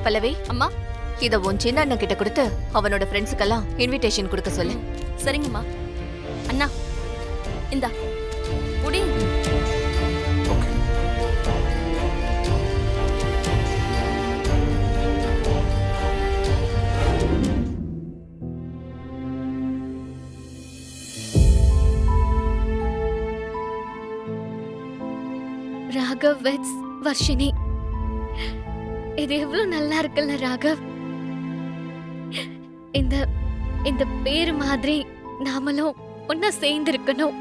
பல்லவி, அம்மா. இத உன் சின்ன அண்ணன் கிட்ட கொடுத்து அவனோட ஃப்ரெண்ட்ஸுக்கெல்லாம் இன்விடேஷன் கொடுக்க சொல்லு. சரிங்கம்மா. அண்ணா இந்தா புடி. ராகவ் வெட்ஸ் வர்ஷினி. இது எவ்வளவு நல்லா இருக்குல்ல ராகவ். இந்த இந்த பேரு மாதிரி நாமளும் ஒன்னா சேர்ந்து இருக்கணும்.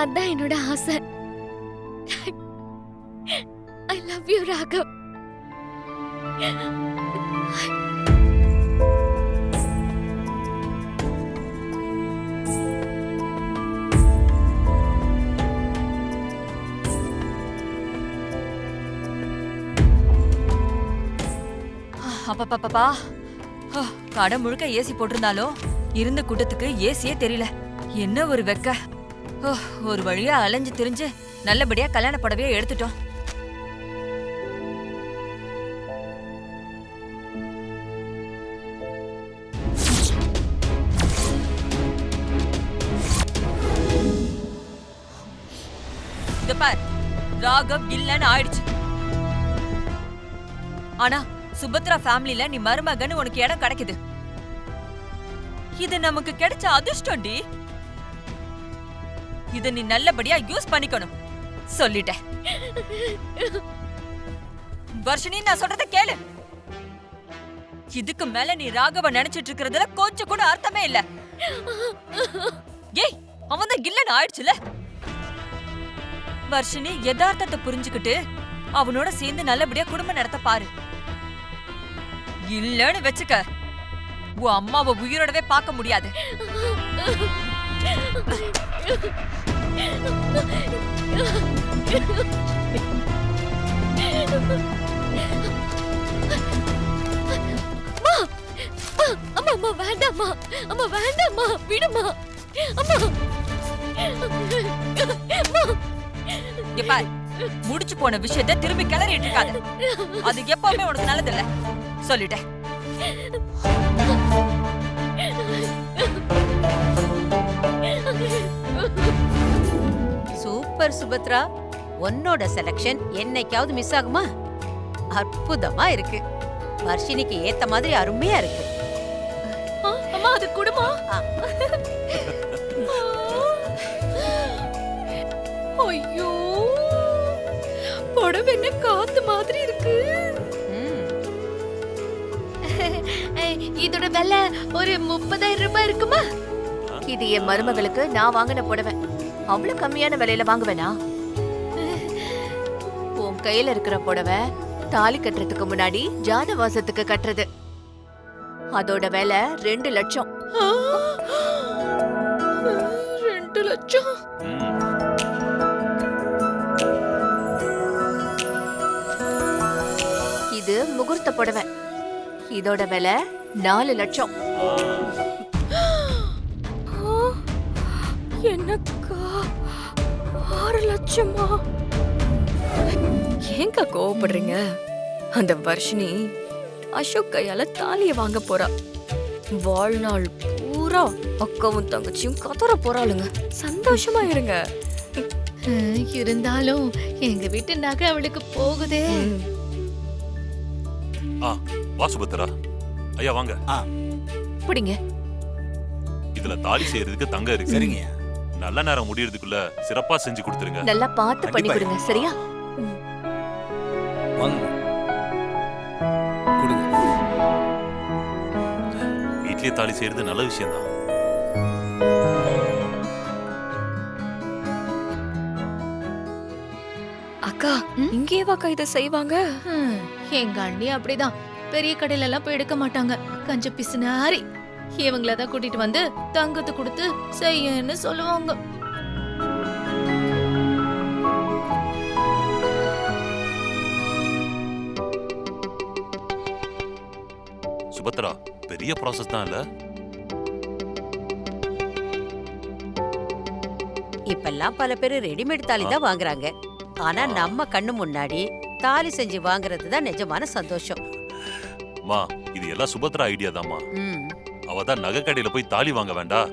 அதான் என்னோட ஆசை. I love you Raghav. அப்பப்பப்பா, கடை முழுக்க ஏசி போட்டிருந்தாலும் இருந்த கூட்டத்துக்கு ஏசியே தெரியல. என்ன ஒரு வெக்க. ஒரு வழியா அலைஞ்சு திரிஞ்சு நல்லபடியா கல்யாண புடவையே எடுத்துட்டோம். இத பார், ராகவ் இல்லன்னு ஆயிடுச்சு. ஆனா சுபத்ரா ஃபேமிலில நீ மருமகன்னு உனக்கு இடம் கிடைக்குது. இது நமக்கு கிடைச்ச அதிர்ஷ்டம்டி. இத நீ நல்லபடியா யூஸ் பண்ணிக்கணும். சொல்லிட்டேன். வர்ஷினி, நான் சொல்றத கேளு. இதுக்கு மேல நீ ராகவ நினைச்சிட்டு இருக்கிறதுல கொஞ்சம் கூட அர்த்தமே இல்ல. ஏய், அவன் தான் இல்லன்னு ஆயிடுச்சுல. வர்ஷினி, யதார்த்தத்தை புரிஞ்சுக்கிட்டு அவனோட சேர்ந்து நல்லபடியா குடும்பம் நடத்த பாரு. இல்லன்னு வெச்சுக்க, உன் அம்மாவை உயிரோடவே பார்க்க முடியாது. அம்மா அம்மா வேண்டாம்மா. அம்மா வேண்டாம்மா, விடுமா. அம்மா பாரு, முடிச்சு போன விஷயத்த திரும்பி கிளறிட்டு இருக்காது. அது எப்பவுமே உனக்கு நல்லதில்ல. சொல்லிட்டேன். சூப்பர் சுபத்ரா, உன்னோட செலக்ஷன் என்னைக்காவது மிஸ் ஆகுமா? அற்புதமா இருக்கு. வர்ஷினிக்கு ஏத்த மாதிரி அருமையா இருக்கு. அம்மா அது குடுமா. ஐயோ, புடவை என்ன காத்து மாதிரி இருக்கு. இதோட விலை ஒரு 30,000 ரூபாய் இருக்குமா? இது என் மருமகளுக்கு நான் வாங்கின புடவை. அவ்வளவு கம்மியான விலையில வாங்குவேனா? உன் கையில இருக்கிற புடவை தாலி கட்டுறதுக்கு முன்னாடி ஜானவாசத்துக்கு கட்டுறது. அதோட விலை 2 லட்சம். 2 லட்சம்? இது முகூர்த்த புடவை. இதோட விலை 4 லட்சம். என்னக்கா 6 லட்சமா? ஏங்க கோவப்படுறீங்க? அந்த வர்ஷினி அசோக் கையால தாலிய வாங்க போறா. வாழ்நாள் பூரா அக்காவும் தங்கச்சியும் கதற போறாளுங்க. சந்தோஷமா இருங்க. இருந்தாலும் எங்க வீட்டு நகை அவளுக்கு போகுதே. வா சுபத்ரா. ஐயா வாங்க. பிடிங்க. இதுல தாலி செய்யறதுக்கு தங்கம் இருக்கு. சரிங்க. நல்ல நேரம் முடியறதுக்குள்ள சிறப்பா செஞ்சு கொடுத்துருங்க. நல்லா பார்த்து பண்ணி கொடுங்க, சரியா? வாங்க. கொடுங்க. வீட்லயே தாலி செய்யறது நல்ல விஷயம் தான். அக்கா, இங்கேவாக்கா இதை செய்வாங்க? எங்க அண்ணி அப்படிதான். பெரிய கடையில எல்லாம் போய் எடுக்க மாட்டாங்க. கஞ்ச பிசுனாரி. இவங்களதான் கூட்டிட்டு வந்து தங்கத்தை கொடுத்து செய்யன்னு சொல்லுவாங்க. சுபத்ரா, பெரிய ப்ராசஸ் தான் இல்ல? இப்பெல்லாம் பல பேர் ரெடிமேட் தாலி தான் வாங்குறாங்க. ஆனா நம்ம கண்ணு முன்னாடி தாலி செஞ்சு வாங்குறது தான் நிஜமான சந்தோஷம். மா இது எல்லாம் சுபத்ரா ஐடியா தாம்மா. ம். அவ தான் நகை கடையில போய் தாலி வாங்க வேண்டாம்,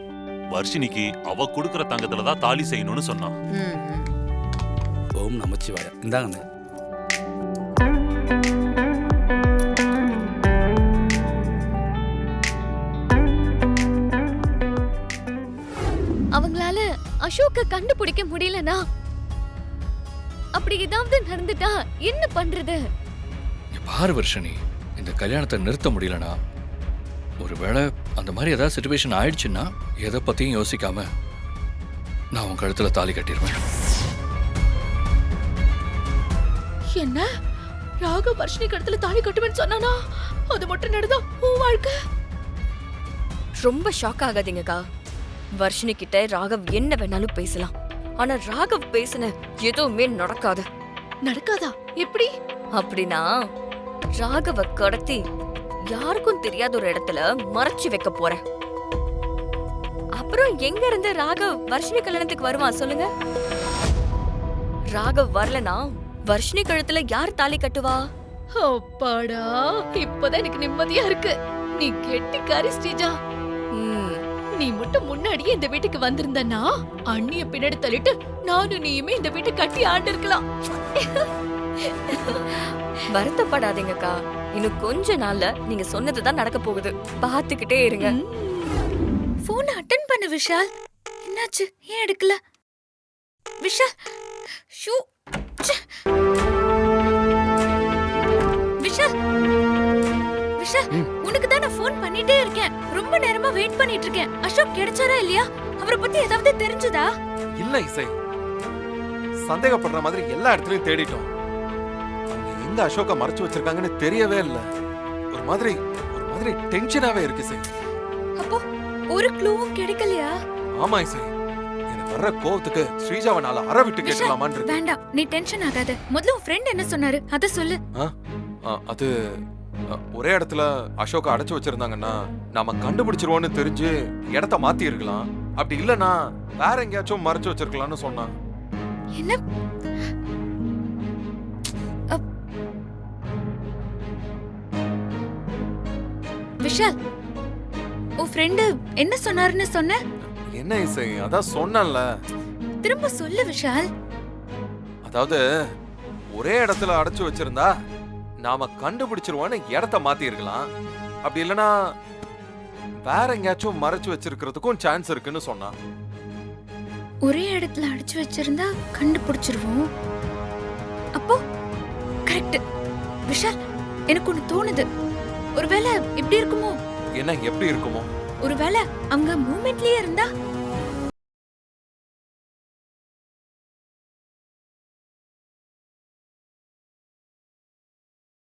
வர்ஷினிக்கு அவ கொடுக்கற தங்கத்துல தான் தாலி செய்யணும்னு சொன்னான். ம், ம். ஓம் நமச்சிவாய. இந்தாங்க. அவங்களால அசோக்க கண்டுபிடிக்க முடியலனா அப்படி ஏதாவது நடந்துட்டா என்ன பண்றது? பாரு வர்ஷினி, இந்த கல்யாணத்தை நிறுத்த முடியலனா, ஒருவேளை அந்த மாதிரி ஏதாவது சிச்சுவேஷன் ஆயிடுச்சுன்னா எதை பத்தியும் யோசிக்காம நான் உன் கழுத்துல தாலி கட்டிடுவேன். என்ன ராக வர்ஷினி கழுத்துல தாலி கட்டுவேன்னு சொன்னானா? அது மட்டும் நடந்தா உன் வாழ்க்கை. ரொம்ப ஷாக் ஆகாதீங்கக்கா. வர்ஷினி கிட்ட ராகவ் என்ன வேணாலும் பேசலாம், ஆனா ராகவ் பேசின எதுவுமே நடக்காது. நடக்காதா? எப்படி? அப்படின்னா ராகவ கடத்தி யாருக்கும் தெரியாத ஒரு இடத்துல மறைச்சு வைக்க போறேன். அப்புறம் எங்க இருந்து ராகவ் வர்ஷினி கல்யாணத்துக்கு வருவான் சொல்லுங்க? ராகவ் வரலனா வர்ஷினி கழுத்துல யார் தாலி கட்டுவா? அப்பாடா, இப்பதான் எனக்கு நிம்மதியா இருக்கு. நீ கெட்டிக்காரி ஸ்ரீஜா. நீ மட்டும் முன்னாடியே இந்த வீட்டுக்கு வந்திருந்தனா அண்ணிய பின்னாடி தள்ளிட்டு நானும் நீயுமே இந்த வீட்டை கட்டி ஆண்டு இருக்கலாம். வருத்தப்படாதீங்கக்கா, இன்னும் கொஞ்ச நாள்ல நீங்க சொன்னதுதான் நடக்க போகுது. பாத்துக்கிட்டே இருங்க. போன் அட்டெண்ட் பண்ணு விஷால். என்னாச்சு? ஏன் எடுக்கல? விஷால், ஷூ. விஷால், விஷால், உனக்கு தான் நான் போன் பண்ணிட்டே இருக்கேன். ரொம்ப நேரமா வெயிட் பண்ணிட்டு இருக்கேன். அசோக் கிடைச்சாரா இல்லையா? அவரை பத்தி ஏதாவது தெரிஞ்சதா? இல்ல இசை, சந்தேகப்படுற மாதிரி எல்லா இடத்துலயும் தேடிட்டோம். எங்க அசோக மறைச்சு வச்சிருக்காங்கன்னு தெரியவே இல்ல. ஒரு மாதிரி டென்ஷனாவே இருக்கு இசை. அப்போ ஒரு க்ளூவும் கிடைக்கலையா? ஆமா இசை, எனக்கு வர்ற கோவத்துக்கு ஸ்ரீஜாவை நாள அற விட்டு கேட்கலாமான்னு இருக்கு. வேண்டாம், நீ டென்ஷன் ஆகாத. முதல்ல உன் ஃப்ரெண்ட் என்ன சொன்னாரு அத சொல்லு. அது ஒரே இடத்துல அசோக அடைச்சு வச்சிருந்தாங்கன்னா நாம கண்டுபிடிச்சிருவோம்னு தெரிஞ்சு இடத்த மாத்தி இருக்கலாம். அப்படி இல்லனா வேற எங்கேயாச்சும் மறைச்சு வச்சிருக்கலாம்னு சொன்னான். என்ன? விஷால், உன் ஃப்ரெண்ட் என்ன சொன்னாருன்னு சொன்ன? என்ன இசை, அதான் சொன்னேன்ல. திரும்ப சொல்லு விஷால். அதாவது ஒரே இடத்துல அடைச்சு வச்சிருந்தா நாம கண்டுபிடிச்சிருவோன்னு இடத்த மாத்தி இருக்கலாம். அப்படி இல்லனா வேற எங்கேயாச்சும் மறைச்சு வச்சிருக்கிறதுக்கும் சான்ஸ் இருக்குன்னு சொன்னான். ஒரே இடத்துல அடைச்சு வச்சிருந்தா கண்டுபிடிச்சிருவோம். அப்போ கரெக்ட் விஷால், எனக்கு ஒண்ணு தோணுது. ஒருவேளை இப்படி இருக்குமோ? என்ன எப்படி இருக்குமோ? ஒருவேளை அவங்க மூமெண்ட்லயே இருந்தா